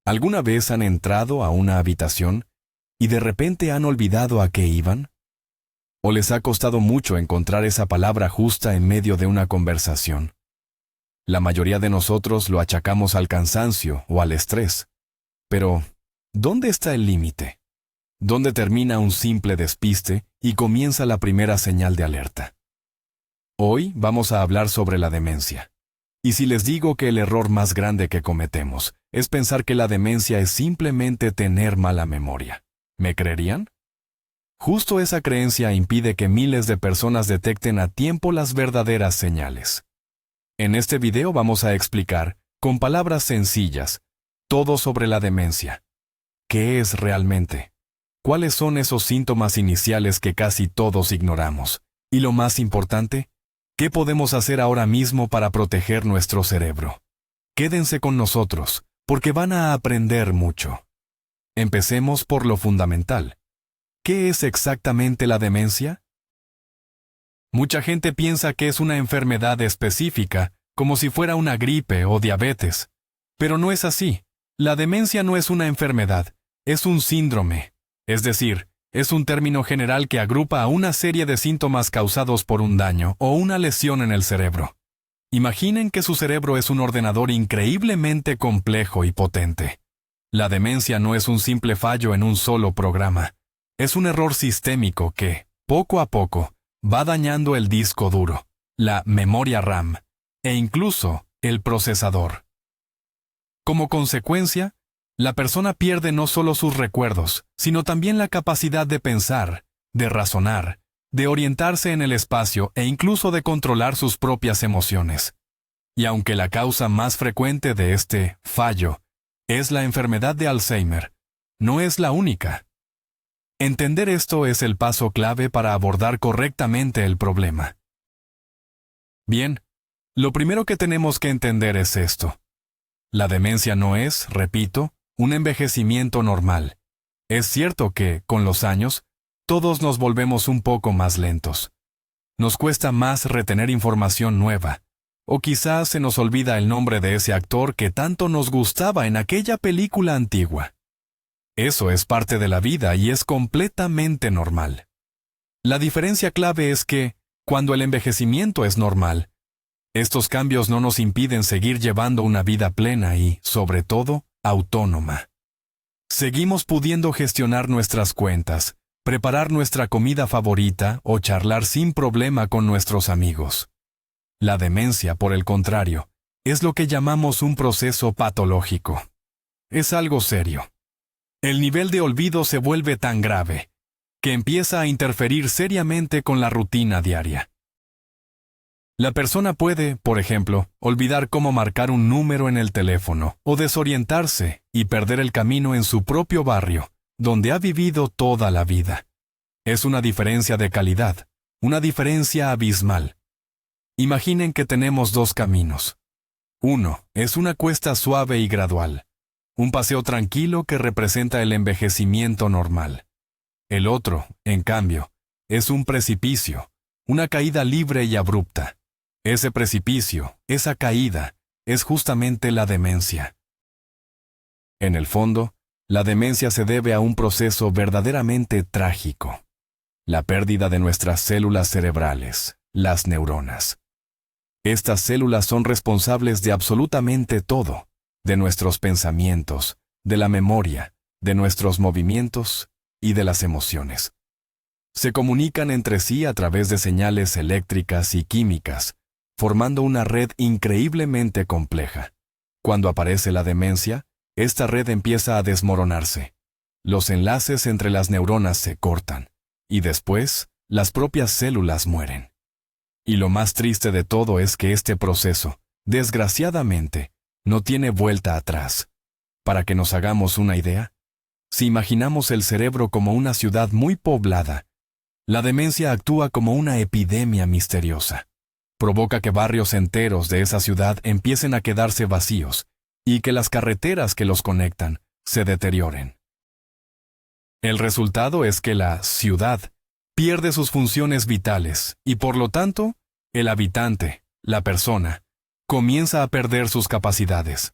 ¿Alguna vez han entrado a una habitación y de repente han olvidado a qué iban? ¿O les ha costado mucho encontrar esa palabra justa en medio de una conversación? La mayoría de nosotros lo achacamos al cansancio o al estrés. Pero, ¿dónde está el límite? ¿Dónde termina un simple despiste y comienza la primera señal de alerta? Hoy vamos a hablar sobre la demencia. Y si les digo que el error más grande que cometemos es pensar que la demencia es simplemente tener mala memoria, ¿me creerían? Justo esa creencia impide que miles de personas detecten a tiempo las verdaderas señales. En este video vamos a explicar, con palabras sencillas, todo sobre la demencia. ¿Qué es realmente? ¿Cuáles son esos síntomas iniciales que casi todos ignoramos? Y lo más importante, ¿qué podemos hacer ahora mismo para proteger nuestro cerebro? Quédense con nosotros, porque van a aprender mucho. Empecemos por lo fundamental. ¿Qué es exactamente la demencia? Mucha gente piensa que es una enfermedad específica, como si fuera una gripe o diabetes. Pero no es así. La demencia no es una enfermedad, es un síndrome. Es decir, es un término general que agrupa a una serie de síntomas causados por un daño o una lesión en el cerebro. Imaginen que su cerebro es un ordenador increíblemente complejo y potente. La demencia no es un simple fallo en un solo programa. Es un error sistémico que, poco a poco, va dañando el disco duro, la memoria RAM, e incluso el procesador. Como consecuencia, la persona pierde no solo sus recuerdos, sino también la capacidad de pensar, de razonar, de orientarse en el espacio e incluso de controlar sus propias emociones. Y aunque la causa más frecuente de este fallo es la enfermedad de Alzheimer, no es la única. Entender esto es el paso clave para abordar correctamente el problema. Bien, lo primero que tenemos que entender es esto. La demencia no es, repito, un envejecimiento normal. Es cierto que, con los años, todos nos volvemos un poco más lentos. Nos cuesta más retener información nueva, o quizás se nos olvida el nombre de ese actor que tanto nos gustaba en aquella película antigua. Eso es parte de la vida y es completamente normal. La diferencia clave es que, cuando el envejecimiento es normal, estos cambios no nos impiden seguir llevando una vida plena y, sobre todo, autónoma. Seguimos pudiendo gestionar nuestras cuentas, preparar nuestra comida favorita o charlar sin problema con nuestros amigos. La demencia, por el contrario, es lo que llamamos un proceso patológico. Es algo serio. El nivel de olvido se vuelve tan grave que empieza a interferir seriamente con la rutina diaria. La persona puede, por ejemplo, olvidar cómo marcar un número en el teléfono o desorientarse y perder el camino en su propio barrio, donde ha vivido toda la vida. Es una diferencia de calidad, una diferencia abismal. Imaginen que tenemos dos caminos. Uno es una cuesta suave y gradual. Un paseo tranquilo que representa el envejecimiento normal. El otro, en cambio, es un precipicio, una caída libre y abrupta. Ese precipicio, esa caída, es justamente la demencia. En el fondo, la demencia se debe a un proceso verdaderamente trágico. La pérdida de nuestras células cerebrales, las neuronas. Estas células son responsables de absolutamente todo. De nuestros pensamientos, de la memoria, de nuestros movimientos y de las emociones. Se comunican entre sí a través de señales eléctricas y químicas, formando una red increíblemente compleja. Cuando aparece la demencia, esta red empieza a desmoronarse. Los enlaces entre las neuronas se cortan, y después, las propias células mueren. Y lo más triste de todo es que este proceso, desgraciadamente, no tiene vuelta atrás. Para que nos hagamos una idea, si imaginamos el cerebro como una ciudad muy poblada, la demencia actúa como una epidemia misteriosa. Provoca que barrios enteros de esa ciudad empiecen a quedarse vacíos y que las carreteras que los conectan se deterioren. El resultado es que la ciudad pierde sus funciones vitales y por lo tanto, el habitante, la persona, comienza a perder sus capacidades.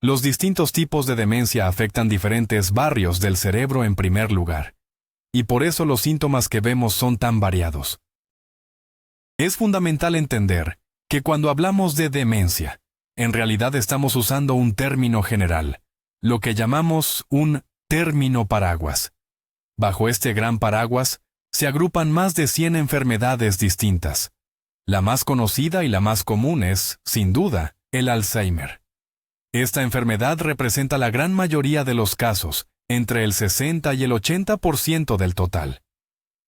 Los distintos tipos de demencia afectan diferentes barrios del cerebro en primer lugar, y por eso los síntomas que vemos son tan variados. Es fundamental entender que cuando hablamos de demencia, en realidad estamos usando un término general, lo que llamamos un término paraguas. Bajo este gran paraguas se agrupan más de 100 enfermedades distintas. La más conocida y la más común es, sin duda, el Alzheimer. Esta enfermedad representa la gran mayoría de los casos, entre el 60 y el 80% del total.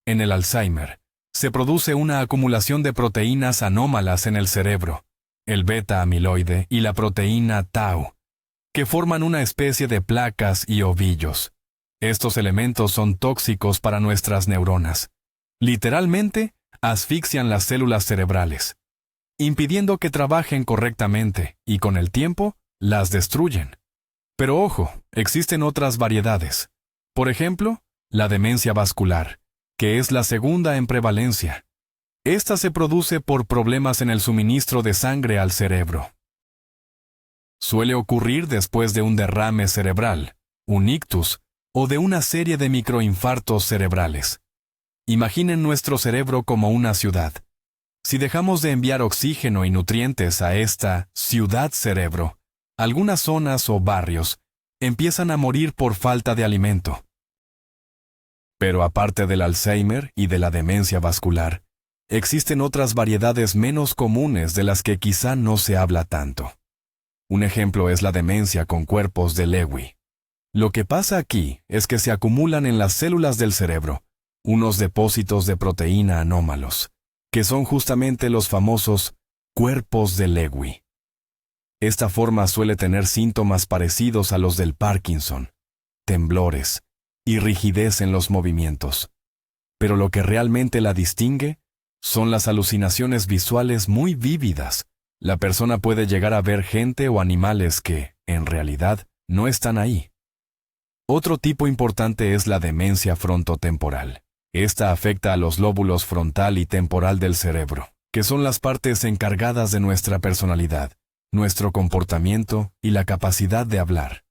En el Alzheimer, se produce una acumulación de proteínas anómalas en el cerebro, el beta-amiloide y la proteína tau, que forman una especie de placas y ovillos. Estos elementos son tóxicos para nuestras neuronas. Literalmente, asfixian las células cerebrales, impidiendo que trabajen correctamente y con el tiempo, las destruyen. Pero ojo, existen otras variedades. Por ejemplo, la demencia vascular, que es la segunda en prevalencia. Esta se produce por problemas en el suministro de sangre al cerebro. Suele ocurrir después de un derrame cerebral, un ictus, o de una serie de microinfartos cerebrales. Imaginen nuestro cerebro como una ciudad. Si dejamos de enviar oxígeno y nutrientes a esta ciudad cerebro, algunas zonas o barrios empiezan a morir por falta de alimento. Pero aparte del Alzheimer y de la demencia vascular, existen otras variedades menos comunes de las que quizá no se habla tanto. Un ejemplo es la demencia con cuerpos de Lewy. Lo que pasa aquí es que se acumulan en las células del cerebro unos depósitos de proteína anómalos, que son justamente los famosos cuerpos de Lewy. Esta forma suele tener síntomas parecidos a los del Parkinson, temblores y rigidez en los movimientos. Pero lo que realmente la distingue son las alucinaciones visuales muy vívidas. La persona puede llegar a ver gente o animales que, en realidad, no están ahí. Otro tipo importante es la demencia frontotemporal. Esta afecta a los lóbulos frontal y temporal del cerebro, que son las partes encargadas de nuestra personalidad, nuestro comportamiento y la capacidad de hablar.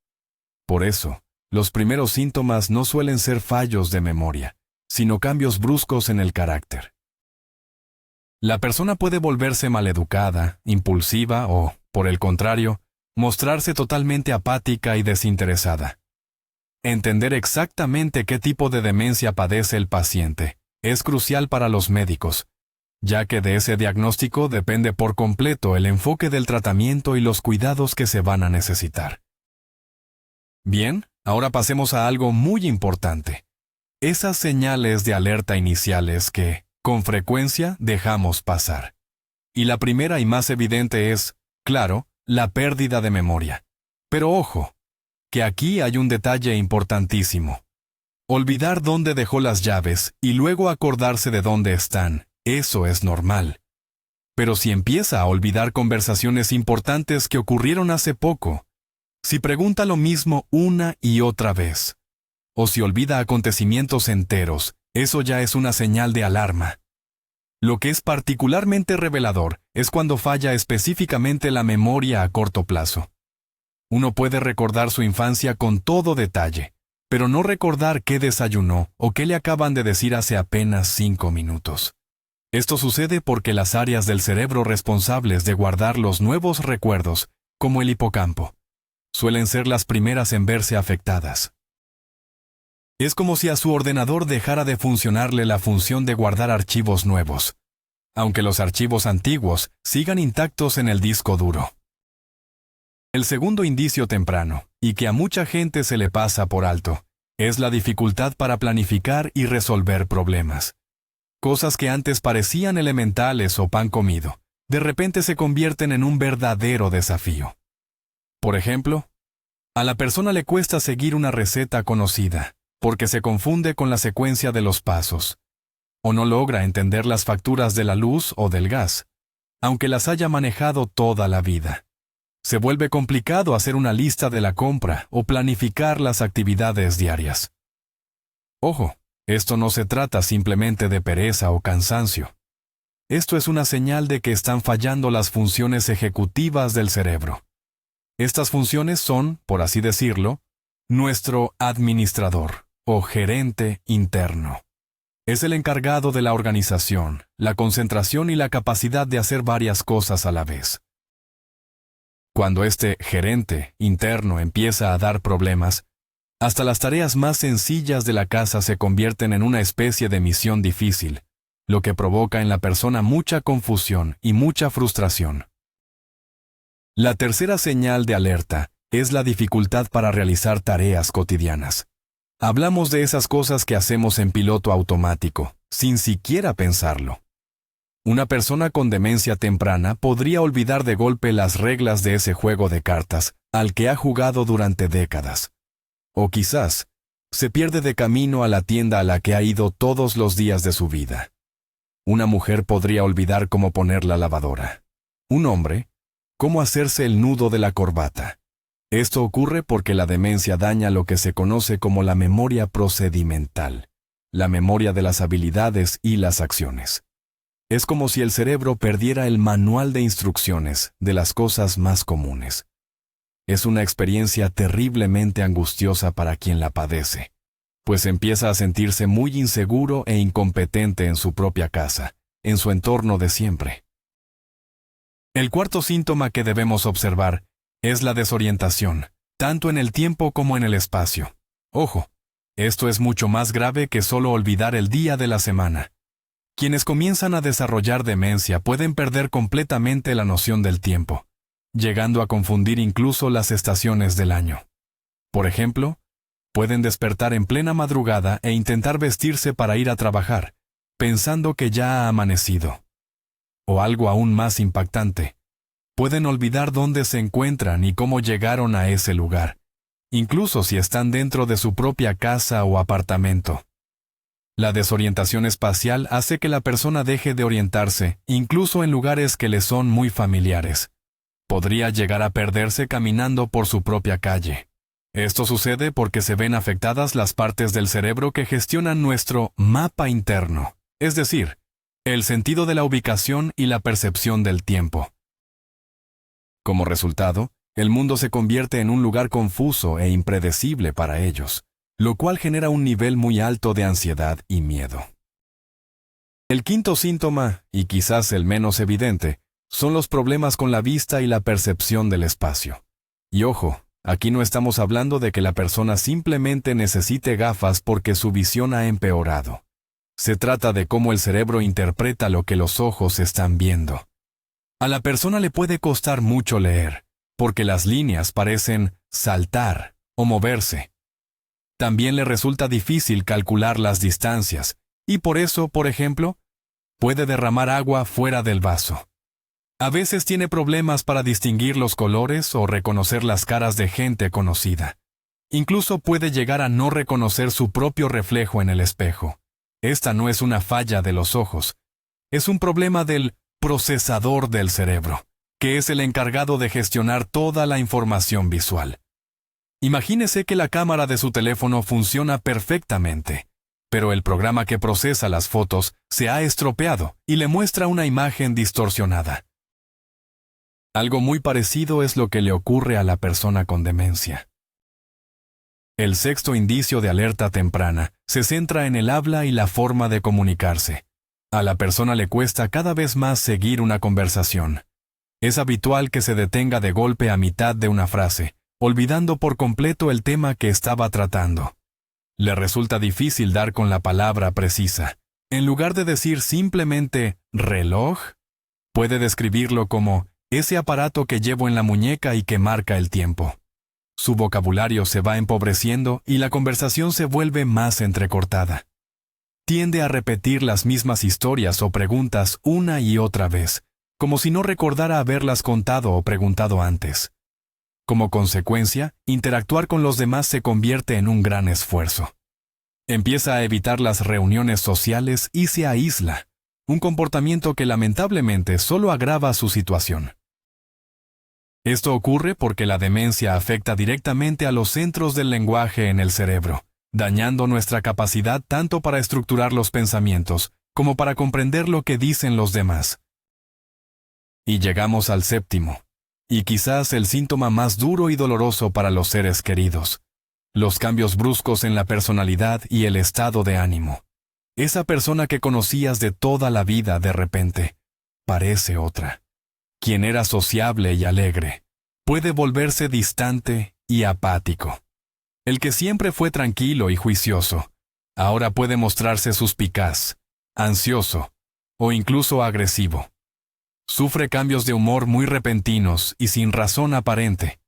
Por eso, los primeros síntomas no suelen ser fallos de memoria, sino cambios bruscos en el carácter. La persona puede volverse maleducada, impulsiva o, por el contrario, mostrarse totalmente apática y desinteresada. Entender exactamente qué tipo de demencia padece el paciente es crucial para los médicos, ya que de ese diagnóstico depende por completo el enfoque del tratamiento y los cuidados que se van a necesitar. Bien, ahora pasemos a algo muy importante. Esas señales de alerta iniciales que, con frecuencia, dejamos pasar. Y la primera y más evidente es, claro, la pérdida de memoria. Pero ojo, que aquí hay un detalle importantísimo. Olvidar dónde dejó las llaves y luego acordarse de dónde están, eso es normal. Pero si empieza a olvidar conversaciones importantes que ocurrieron hace poco, si pregunta lo mismo una y otra vez, o si olvida acontecimientos enteros, eso ya es una señal de alarma. Lo que es particularmente revelador es cuando falla específicamente la memoria a corto plazo. Uno puede recordar su infancia con todo detalle, pero no recordar qué desayunó o qué le acaban de decir hace apenas 5 minutos. Esto sucede porque las áreas del cerebro responsables de guardar los nuevos recuerdos, como el hipocampo, suelen ser las primeras en verse afectadas. Es como si a su ordenador dejara de funcionarle la función de guardar archivos nuevos, aunque los archivos antiguos sigan intactos en el disco duro. El segundo indicio temprano, y que a mucha gente se le pasa por alto, es la dificultad para planificar y resolver problemas. Cosas que antes parecían elementales o pan comido, de repente se convierten en un verdadero desafío. Por ejemplo, a la persona le cuesta seguir una receta conocida, porque se confunde con la secuencia de los pasos, o no logra entender las facturas de la luz o del gas, aunque las haya manejado toda la vida. Se vuelve complicado hacer una lista de la compra o planificar las actividades diarias. Ojo, esto no se trata simplemente de pereza o cansancio. Esto es una señal de que están fallando las funciones ejecutivas del cerebro. Estas funciones son, por así decirlo, nuestro administrador o gerente interno. Es el encargado de la organización, la concentración y la capacidad de hacer varias cosas a la vez. Cuando este gerente interno empieza a dar problemas, hasta las tareas más sencillas de la casa se convierten en una especie de misión difícil, lo que provoca en la persona mucha confusión y mucha frustración. La tercera señal de alerta es la dificultad para realizar tareas cotidianas. Hablamos de esas cosas que hacemos en piloto automático, sin siquiera pensarlo. Una persona con demencia temprana podría olvidar de golpe las reglas de ese juego de cartas al que ha jugado durante décadas. O quizás, se pierde de camino a la tienda a la que ha ido todos los días de su vida. Una mujer podría olvidar cómo poner la lavadora. Un hombre, cómo hacerse el nudo de la corbata. Esto ocurre porque la demencia daña lo que se conoce como la memoria procedimental, la memoria de las habilidades y las acciones. Es como si el cerebro perdiera el manual de instrucciones de las cosas más comunes. Es una experiencia terriblemente angustiosa para quien la padece, pues empieza a sentirse muy inseguro e incompetente en su propia casa, en su entorno de siempre. El cuarto síntoma que debemos observar es la desorientación, tanto en el tiempo como en el espacio. Ojo, esto es mucho más grave que solo olvidar el día de la semana. Quienes comienzan a desarrollar demencia pueden perder completamente la noción del tiempo, llegando a confundir incluso las estaciones del año. Por ejemplo, pueden despertar en plena madrugada e intentar vestirse para ir a trabajar, pensando que ya ha amanecido. O algo aún más impactante, pueden olvidar dónde se encuentran y cómo llegaron a ese lugar, incluso si están dentro de su propia casa o apartamento. La desorientación espacial hace que la persona deje de orientarse, incluso en lugares que le son muy familiares. Podría llegar a perderse caminando por su propia calle. Esto sucede porque se ven afectadas las partes del cerebro que gestionan nuestro mapa interno, es decir, el sentido de la ubicación y la percepción del tiempo. Como resultado, el mundo se convierte en un lugar confuso e impredecible para ellos, lo cual genera un nivel muy alto de ansiedad y miedo. El quinto síntoma, y quizás el menos evidente, son los problemas con la vista y la percepción del espacio. Y ojo, aquí no estamos hablando de que la persona simplemente necesite gafas porque su visión ha empeorado. Se trata de cómo el cerebro interpreta lo que los ojos están viendo. A la persona le puede costar mucho leer, porque las líneas parecen saltar o moverse. También le resulta difícil calcular las distancias, y por eso, por ejemplo, puede derramar agua fuera del vaso. A veces tiene problemas para distinguir los colores o reconocer las caras de gente conocida. Incluso puede llegar a no reconocer su propio reflejo en el espejo. Esta no es una falla de los ojos, es un problema del procesador del cerebro, que es el encargado de gestionar toda la información visual. Imagínese que la cámara de su teléfono funciona perfectamente, pero el programa que procesa las fotos se ha estropeado y le muestra una imagen distorsionada. Algo muy parecido es lo que le ocurre a la persona con demencia. El sexto indicio de alerta temprana se centra en el habla y la forma de comunicarse. A la persona le cuesta cada vez más seguir una conversación. Es habitual que se detenga de golpe a mitad de una frase, olvidando por completo el tema que estaba tratando. Le resulta difícil dar con la palabra precisa. En lugar de decir simplemente «reloj», puede describirlo como «ese aparato que llevo en la muñeca y que marca el tiempo». Su vocabulario se va empobreciendo y la conversación se vuelve más entrecortada. Tiende a repetir las mismas historias o preguntas una y otra vez, como si no recordara haberlas contado o preguntado antes. Como consecuencia, interactuar con los demás se convierte en un gran esfuerzo. Empieza a evitar las reuniones sociales y se aísla, un comportamiento que lamentablemente solo agrava su situación. Esto ocurre porque la demencia afecta directamente a los centros del lenguaje en el cerebro, dañando nuestra capacidad tanto para estructurar los pensamientos como para comprender lo que dicen los demás. Y llegamos al séptimo, Y quizás el síntoma más duro y doloroso para los seres queridos: los cambios bruscos en la personalidad y el estado de ánimo. Esa persona que conocías de toda la vida de repente parece otra. Quien era sociable y alegre puede volverse distante y apático. El que siempre fue tranquilo y juicioso ahora puede mostrarse suspicaz, ansioso o incluso agresivo. Sufre cambios de humor muy repentinos y sin razón aparente.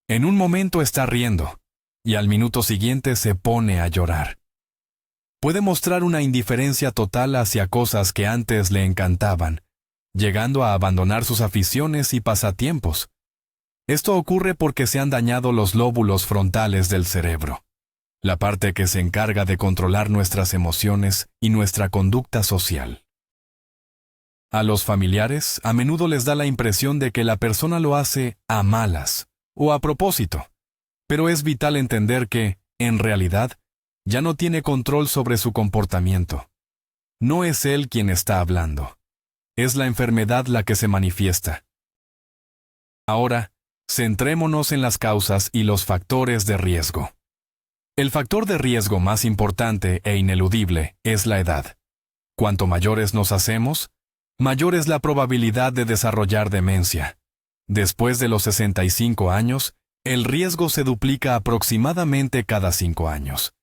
En un momento está riendo y al minuto siguiente se pone a llorar. Puede mostrar una indiferencia total hacia cosas que antes le encantaban, llegando a abandonar sus aficiones y pasatiempos. Esto ocurre porque se han dañado los lóbulos frontales del cerebro, la parte que se encarga de controlar nuestras emociones y nuestra conducta social. A los familiares a menudo les da la impresión de que la persona lo hace a malas o a propósito, pero es vital entender que, en realidad, ya no tiene control sobre su comportamiento. No es él quien está hablando. Es la enfermedad la que se manifiesta. Ahora, centrémonos en las causas y los factores de riesgo. El factor de riesgo más importante e ineludible es la edad. Cuanto mayores nos hacemos, mayor es la probabilidad de desarrollar demencia. Después de los 65 años, el riesgo se duplica aproximadamente cada 5 años.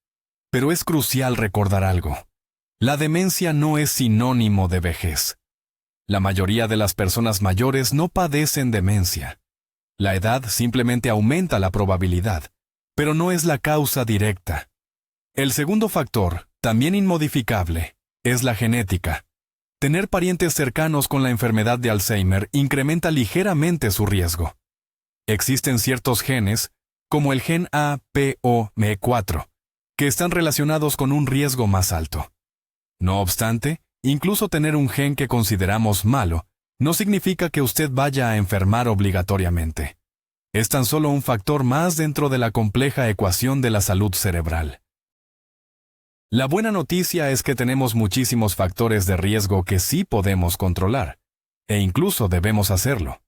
Pero es crucial recordar algo. La demencia no es sinónimo de vejez. La mayoría de las personas mayores no padecen demencia. La edad simplemente aumenta la probabilidad, pero no es la causa directa. El segundo factor, también inmodificable, es la genética. Tener parientes cercanos con la enfermedad de Alzheimer incrementa ligeramente su riesgo. Existen ciertos genes, como el gen APOE4, que están relacionados con un riesgo más alto. No obstante, incluso tener un gen que consideramos malo no significa que usted vaya a enfermar obligatoriamente. Es tan solo un factor más dentro de la compleja ecuación de la salud cerebral. La buena noticia es que tenemos muchísimos factores de riesgo que sí podemos controlar, e incluso debemos hacerlo.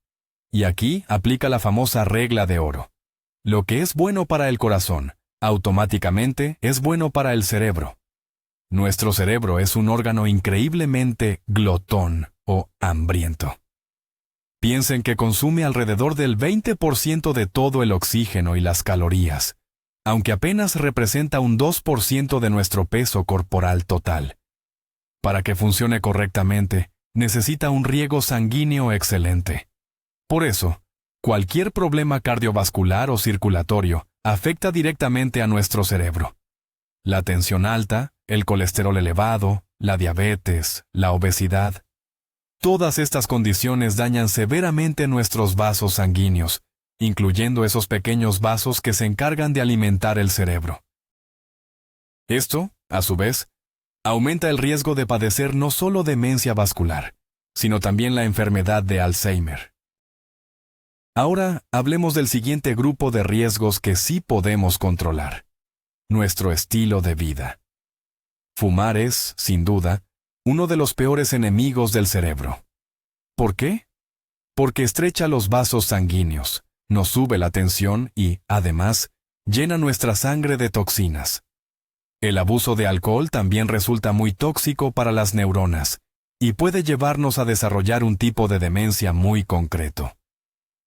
Y aquí aplica la famosa regla de oro. Lo que es bueno para el corazón, automáticamente es bueno para el cerebro. Nuestro cerebro es un órgano increíblemente glotón o hambriento. Piensen que consume alrededor del 20% de todo el oxígeno y las calorías, aunque apenas representa un 2% de nuestro peso corporal total. Para que funcione correctamente, necesita un riego sanguíneo excelente. Por eso, cualquier problema cardiovascular o circulatorio afecta directamente a nuestro cerebro. La tensión alta, el colesterol elevado, la diabetes, la obesidad. Todas estas condiciones dañan severamente nuestros vasos sanguíneos, incluyendo esos pequeños vasos que se encargan de alimentar el cerebro. Esto, a su vez, aumenta el riesgo de padecer no solo demencia vascular, sino también la enfermedad de Alzheimer. Ahora hablemos del siguiente grupo de riesgos que sí podemos controlar: nuestro estilo de vida. Fumar es, sin duda, uno de los peores enemigos del cerebro. ¿Por qué? Porque estrecha los vasos sanguíneos, nos sube la tensión y, además, llena nuestra sangre de toxinas. El abuso de alcohol también resulta muy tóxico para las neuronas y puede llevarnos a desarrollar un tipo de demencia muy concreto.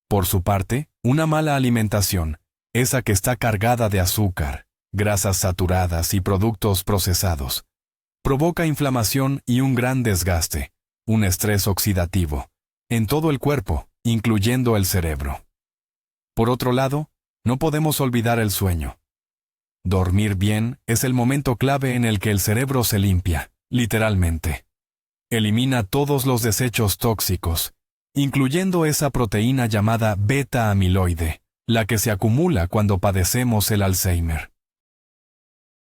Por su parte, una mala alimentación, esa que está cargada de azúcar, grasas saturadas y productos procesados, provoca inflamación y un gran desgaste, un estrés oxidativo, en todo el cuerpo, incluyendo el cerebro. Por otro lado, no podemos olvidar el sueño. Dormir bien es el momento clave en el que el cerebro se limpia, literalmente. Elimina todos los desechos tóxicos, incluyendo esa proteína llamada beta-amiloide, la que se acumula cuando padecemos el Alzheimer.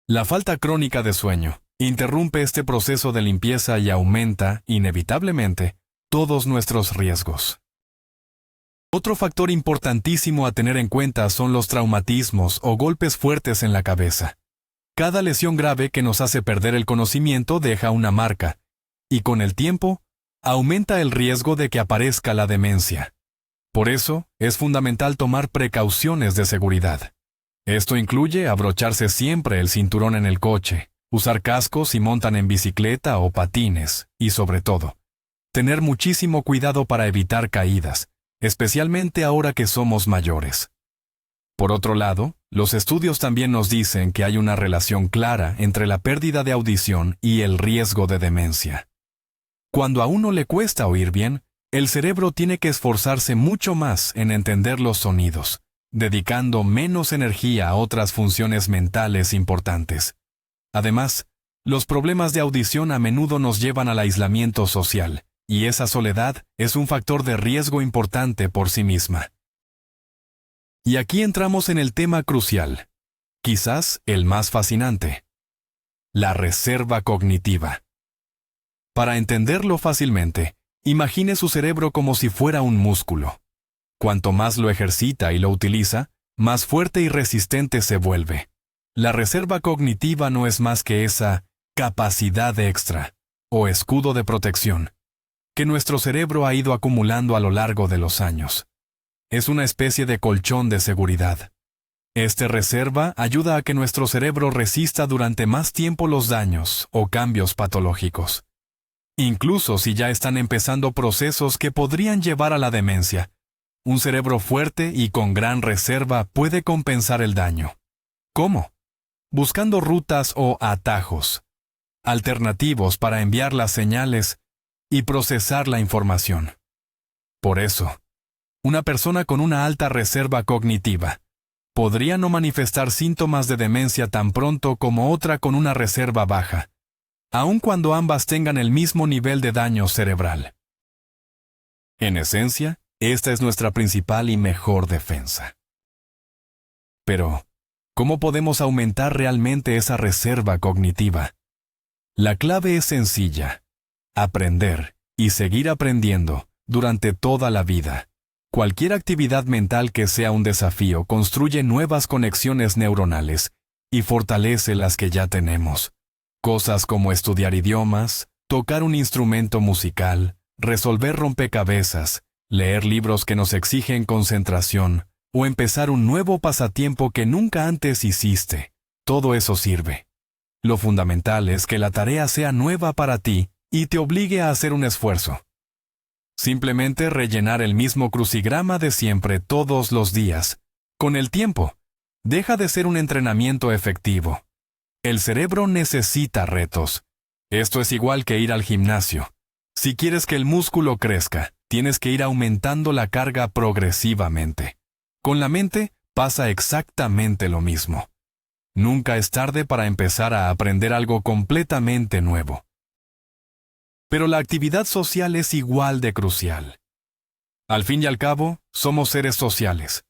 La falta crónica de sueño interrumpe este proceso de limpieza y aumenta, inevitablemente, todos nuestros riesgos. Otro factor importantísimo a tener en cuenta son los traumatismos o golpes fuertes en la cabeza. Cada lesión grave que nos hace perder el conocimiento deja una marca, y con el tiempo, aumenta el riesgo de que aparezca la demencia. Por eso, es fundamental tomar precauciones de seguridad. Esto incluye abrocharse siempre el cinturón en el coche, usar cascos si montan en bicicleta o patines, y sobre todo, tener muchísimo cuidado para evitar caídas, especialmente ahora que somos mayores. Por otro lado, los estudios también nos dicen que hay una relación clara entre la pérdida de audición y el riesgo de demencia. Cuando a uno le cuesta oír bien, el cerebro tiene que esforzarse mucho más en entender los sonidos, dedicando menos energía a otras funciones mentales importantes. Además, los problemas de audición a menudo nos llevan al aislamiento social, y esa soledad es un factor de riesgo importante por sí misma. Y aquí entramos en el tema crucial, quizás el más fascinante: la reserva cognitiva. Para entenderlo fácilmente, imagine su cerebro como si fuera un músculo. Cuanto más lo ejercita y lo utiliza, más fuerte y resistente se vuelve. La reserva cognitiva no es más que esa capacidad extra, o escudo de protección, que nuestro cerebro ha ido acumulando a lo largo de los años. Es una especie de colchón de seguridad. Esta reserva ayuda a que nuestro cerebro resista durante más tiempo los daños o cambios patológicos. Incluso si ya están empezando procesos que podrían llevar a la demencia, un cerebro fuerte y con gran reserva puede compensar el daño. ¿Cómo? Buscando rutas o atajos alternativos para enviar las señales y procesar la información. Por eso, una persona con una alta reserva cognitiva podría no manifestar síntomas de demencia tan pronto como otra con una reserva baja, aun cuando ambas tengan el mismo nivel de daño cerebral. En esencia, esta es nuestra principal y mejor defensa. Pero, ¿cómo podemos aumentar realmente esa reserva cognitiva? La clave es sencilla: aprender y seguir aprendiendo durante toda la vida. Cualquier actividad mental que sea un desafío construye nuevas conexiones neuronales y fortalece las que ya tenemos. Cosas como estudiar idiomas, tocar un instrumento musical, resolver rompecabezas, leer libros que nos exigen concentración, o empezar un nuevo pasatiempo que nunca antes hiciste. Todo eso sirve. Lo fundamental es que la tarea sea nueva para ti y te obligue a hacer un esfuerzo. Simplemente rellenar el mismo crucigrama de siempre todos los días, con el tiempo, deja de ser un entrenamiento efectivo. El cerebro necesita retos. Esto es igual que ir al gimnasio. Si quieres que el músculo crezca, tienes que ir aumentando la carga progresivamente. Con la mente pasa exactamente lo mismo. Nunca es tarde para empezar a aprender algo completamente nuevo. Pero la actividad social es igual de crucial. Al fin y al cabo, somos seres sociales.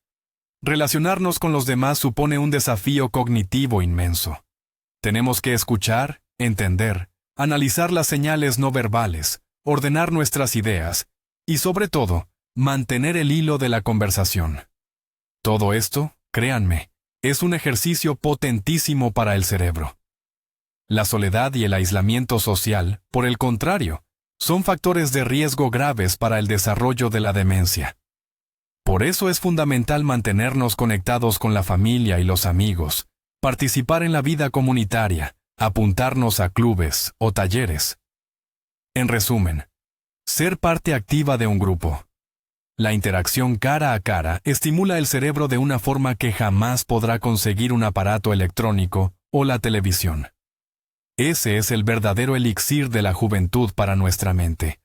Relacionarnos con los demás supone un desafío cognitivo inmenso. Tenemos que escuchar, entender, analizar las señales no verbales, ordenar nuestras ideas y, sobre todo, mantener el hilo de la conversación. Todo esto, créanme, es un ejercicio potentísimo para el cerebro. La soledad y el aislamiento social, por el contrario, son factores de riesgo graves para el desarrollo de la demencia. Por eso es fundamental mantenernos conectados con la familia y los amigos, participar en la vida comunitaria, apuntarnos a clubes o talleres. En resumen, ser parte activa de un grupo. La interacción cara a cara estimula el cerebro de una forma que jamás podrá conseguir un aparato electrónico o la televisión. Ese es el verdadero elixir de la juventud para nuestra mente.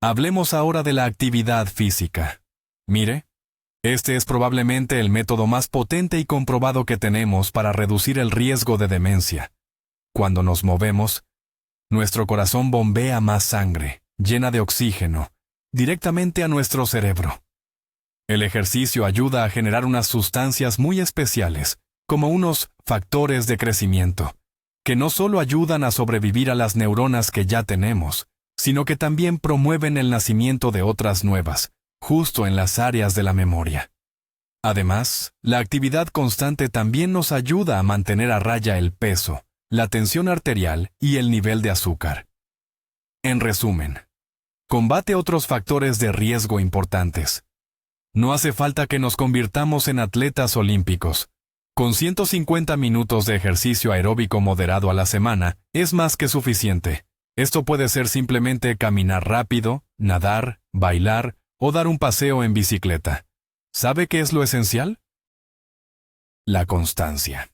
Hablemos ahora de la actividad física. Mire, este es probablemente el método más potente y comprobado que tenemos para reducir el riesgo de demencia. Cuando nos movemos, nuestro corazón bombea más sangre, llena de oxígeno, directamente a nuestro cerebro. El ejercicio ayuda a generar unas sustancias muy especiales, como unos factores de crecimiento, que no solo ayudan a sobrevivir a las neuronas que ya tenemos, sino que también promueven el nacimiento de otras nuevas, justo en las áreas de la memoria. Además, la actividad constante también nos ayuda a mantener a raya el peso, la tensión arterial y el nivel de azúcar. En resumen, combate otros factores de riesgo importantes. No hace falta que nos convirtamos en atletas olímpicos. Con 150 minutos de ejercicio aeróbico moderado a la semana es más que suficiente. Esto puede ser simplemente caminar rápido, nadar, bailar o dar un paseo en bicicleta. ¿Sabe qué es lo esencial? La constancia.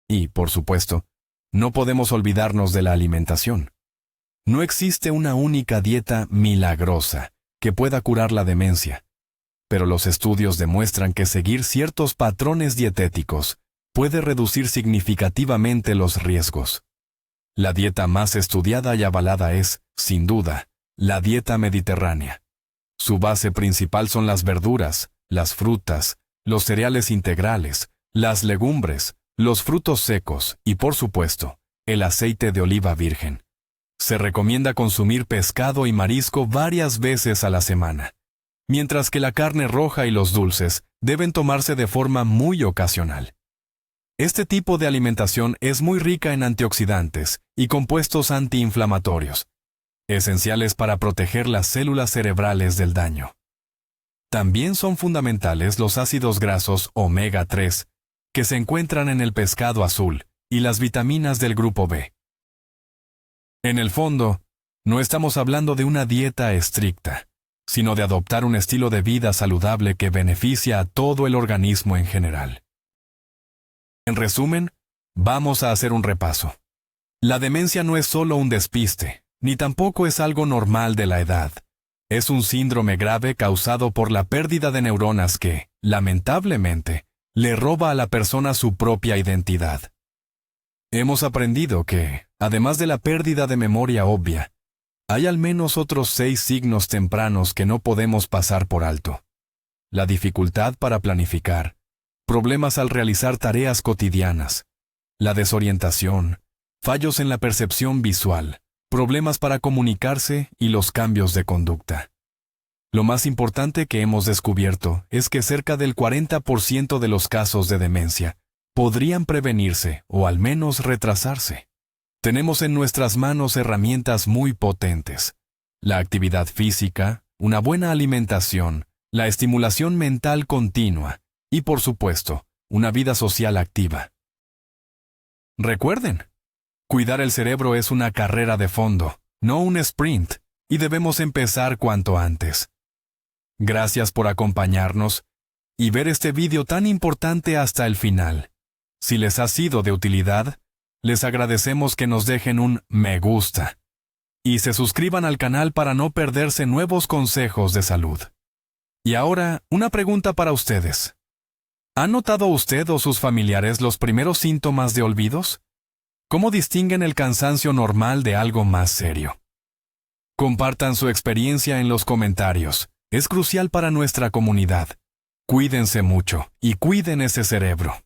Y, por supuesto, no podemos olvidarnos de la alimentación. No existe una única dieta milagrosa que pueda curar la demencia, pero los estudios demuestran que seguir ciertos patrones dietéticos puede reducir significativamente los riesgos. La dieta más estudiada y avalada es, sin duda, la dieta mediterránea. Su base principal son las verduras, las frutas, los cereales integrales, las legumbres, los frutos secos y, por supuesto, el aceite de oliva virgen. Se recomienda consumir pescado y marisco varias veces a la semana, mientras que la carne roja y los dulces deben tomarse de forma muy ocasional. Este tipo de alimentación es muy rica en antioxidantes y compuestos antiinflamatorios, esenciales para proteger las células cerebrales del daño. También son fundamentales los ácidos grasos omega 3, que se encuentran en el pescado azul, y las vitaminas del grupo B. En el fondo, no estamos hablando de una dieta estricta, sino de adoptar un estilo de vida saludable que beneficia a todo el organismo en general. En resumen, vamos a hacer un repaso. La demencia no es solo un despiste, ni tampoco es algo normal de la edad. Es un síndrome grave causado por la pérdida de neuronas que, lamentablemente, le roba a la persona su propia identidad. Hemos aprendido que, además de la pérdida de memoria obvia, hay al menos otros 6 signos tempranos que no podemos pasar por alto. La dificultad para planificar, problemas al realizar tareas cotidianas, la desorientación, fallos en la percepción visual, problemas para comunicarse y los cambios de conducta. Lo más importante que hemos descubierto es que cerca del 40% de los casos de demencia podrían prevenirse o al menos retrasarse. Tenemos en nuestras manos herramientas muy potentes: la actividad física, una buena alimentación, la estimulación mental continua y, por supuesto, una vida social activa. Recuerden, cuidar el cerebro es una carrera de fondo, no un sprint, y debemos empezar cuanto antes. Gracias por acompañarnos y ver este video tan importante hasta el final. Si les ha sido de utilidad, les agradecemos que nos dejen un me gusta y se suscriban al canal para no perderse nuevos consejos de salud. Y ahora, una pregunta para ustedes. ¿Ha notado usted o sus familiares los primeros síntomas de olvidos? ¿Cómo distinguen el cansancio normal de algo más serio? Compartan su experiencia en los comentarios. Es crucial para nuestra comunidad. Cuídense mucho y cuiden ese cerebro.